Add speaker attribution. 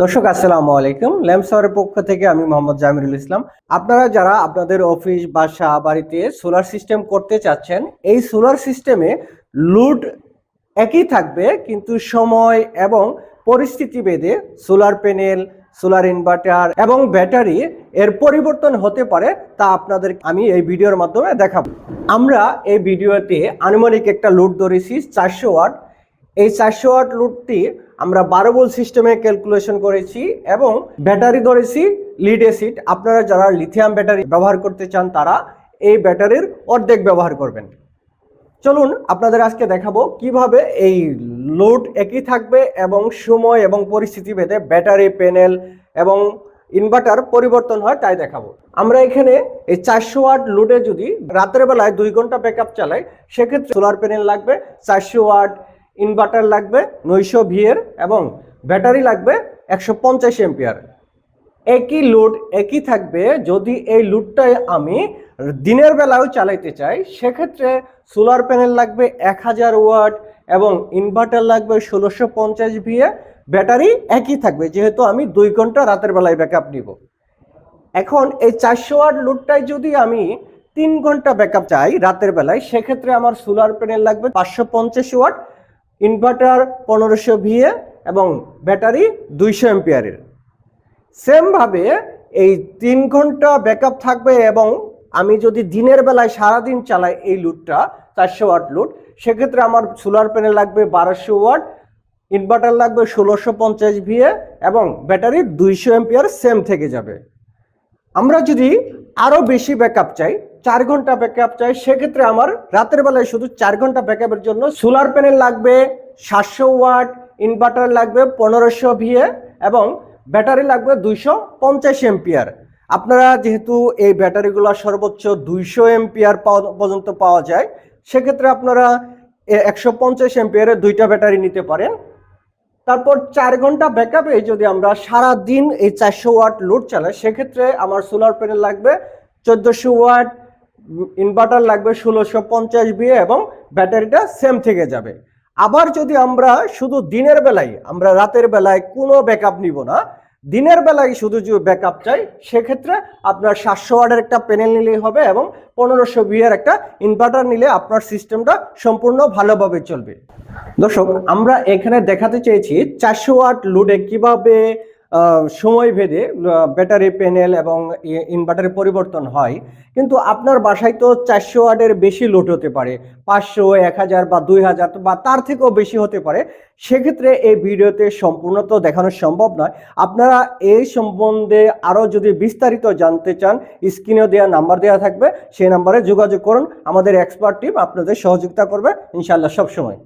Speaker 1: দর্শক আসসালামু আলাইকুম। ল্যাম্পসাওয়ারের পক্ষ থেকে আমি মোহাম্মদ জামিরুল ইসলাম। আপনারা যারা আপনাদের অফিস বাসা বাড়িতে সোলার সিস্টেম করতে চাচ্ছেন, এই সোলার সিস্টেমে লোড একই থাকবে, কিন্তু সময় এবং পরিস্থিতি ভেদে সোলার প্যানেল, সোলার ইনভার্টার এবং ব্যাটারি এর পরিবর্তন হতে পারে, তা আপনাদের আমি এই ভিডিওর মাধ্যমে দেখাবো। আমরা এই ভিডিওতে আনুমানিক একটা লোড ধরেছি 400 ওয়াট। এই 400 ওয়াট লোডটি আমরা 12 ভোল্ট সিস্টেমে ক্যালকুলেশন করেছি এবং ব্যাটারি ধরেছি লিড অ্যাসিড। আপনারা যারা লিথিয়াম ব্যাটারি ব্যবহার করতে চান তারা এই ব্যাটারির অর্ধেক ব্যবহার করবেন। চলুন আপনাদের আজকে দেখাবো কিভাবে এই লোড একই থাকবে এবং সময় এবং পরিস্থিতি ভেদে ব্যাটারি, প্যানেল এবং ইনভার্টার পরিবর্তন হয়, তাই দেখাবো। আমরা এখানে এই 400 ওয়াট লোডে যদি রাতের বেলায় 2 ঘন্টা ব্যাকআপ চালাই, সেক্ষেত্রে সোলার প্যানেল লাগবে 400 ওয়াট, ইনভার্টার লাগবে 900 ভিএর এবং ব্যাটারি লাগবে 150 এম্পিয়ার। একই লোড একই থাকবে। যদি এই লোডটাই আমি দিনের বেলাও চালাইতে চাই, সেক্ষেত্রে সোলার প্যানেল লাগবে 1000 ওয়াট এবং ইনভার্টার লাগবে 1650 ভিএ। ব্যাটারি একই থাকবে, যেহেতু আমি 2 ঘন্টা রাতের বেলায় ব্যাকআপ নিব। এখন এই 400 ওয়াট লোডটাই যদি আমি 3 ঘন্টা ব্যাকআপ চাই রাতের বেলায়, সেক্ষেত্রে আমার সোলার প্যানেল লাগবে 550 ওয়াট, ইনভার্টার 1500 ভিএ এবং ব্যাটারি 200 এম্পিয়ারের। সেমভাবে এই 3 ঘন্টা ব্যাকআপ থাকবে এবং আমি যদি দিনের বেলায় সারাদিন চালাই এই লোডটা 400 ওয়াট লোড, সেক্ষেত্রে আমার সোলার প্যানেল লাগবে 1200 ওয়াট, ইনভার্টার লাগবে 1650 ভিএ এবং ব্যাটারি 200 এম্পিয়ার সেম থেকে যাবে। আমরা যদি আরও বেশি ব্যাকআপ চাই, 4 ঘন্টা ব্যাকআপ চাই, সেক্ষেত্রে আমার রাতের বেলায় শুধু 4 ঘন্টা ব্যাকআপের জন্য সোলার প্যানেল লাগবে 700 ওয়াট, ইনভার্টার লাগবে 1500 ভিএ এবং ব্যাটারি লাগবে 250 এম্পিয়ার। আপনারা যেহেতু এই ব্যাটারিগুলো সর্বোচ্চ 200 এম্পিয়ার পর্যন্ত পাওয়া যায়, সেক্ষেত্রে আপনারা 150 এম্পিয়ারের 2টা ব্যাটারি নিতে পারেন। তারপর 4 ঘন্টা ব্যাকআপে যদি আমরা সারা দিন এই 400 ওয়াট লোড চালাই, সেক্ষেত্রে আমার সোলার প্যানেল লাগবে 1400 ওয়াট, ইনভার্টার লাগবে 1650 ভিএ এবং ব্যাটারিটা সেম থেকে যাবে। আবার যদি আমরা শুধু দিনের বেলায়, আমরা রাতের বেলায় কোনো ব্যাকআপ নিব না, দিনের বেলায় শুধু যদি ব্যাকআপ চাই, সেক্ষেত্রে আপনার 700 ওয়াটের একটা প্যানেল নিলেই হবে এবং 1500 ভিএর একটা ইনভার্টার নিলে আপনার সিস্টেমটা সম্পূর্ণ ভালোভাবে চলবে। দর্শক, আমরা এখানে দেখাতে চেয়েছি 400 ওয়াট লোডে কিভাবে সময় ভেদে ব্যাটারি, প্যানেল এবং ইনভার্টারের পরিবর্তন হয়। কিন্তু আপনার বাসায় তো 400 ওয়াটের বেশি লোড হতে পারে, 500, 1000 বা 2000 বা তার থেকেও বেশি হতে পারে। সেক্ষেত্রে এই ভিডিওতে সম্পূর্ণ তো দেখানো সম্ভব নয়। আপনারা এই সম্বন্ধে আরও যদি বিস্তারিত জানতে চান, স্ক্রিনে দেওয়া নাম্বার দেওয়া থাকবে, সেই নাম্বারে যোগাযোগ করুন। আমাদের এক্সপার্ট টিম আপনাদের সহযোগিতা করবে ইনশাআল্লাহ সবসময়।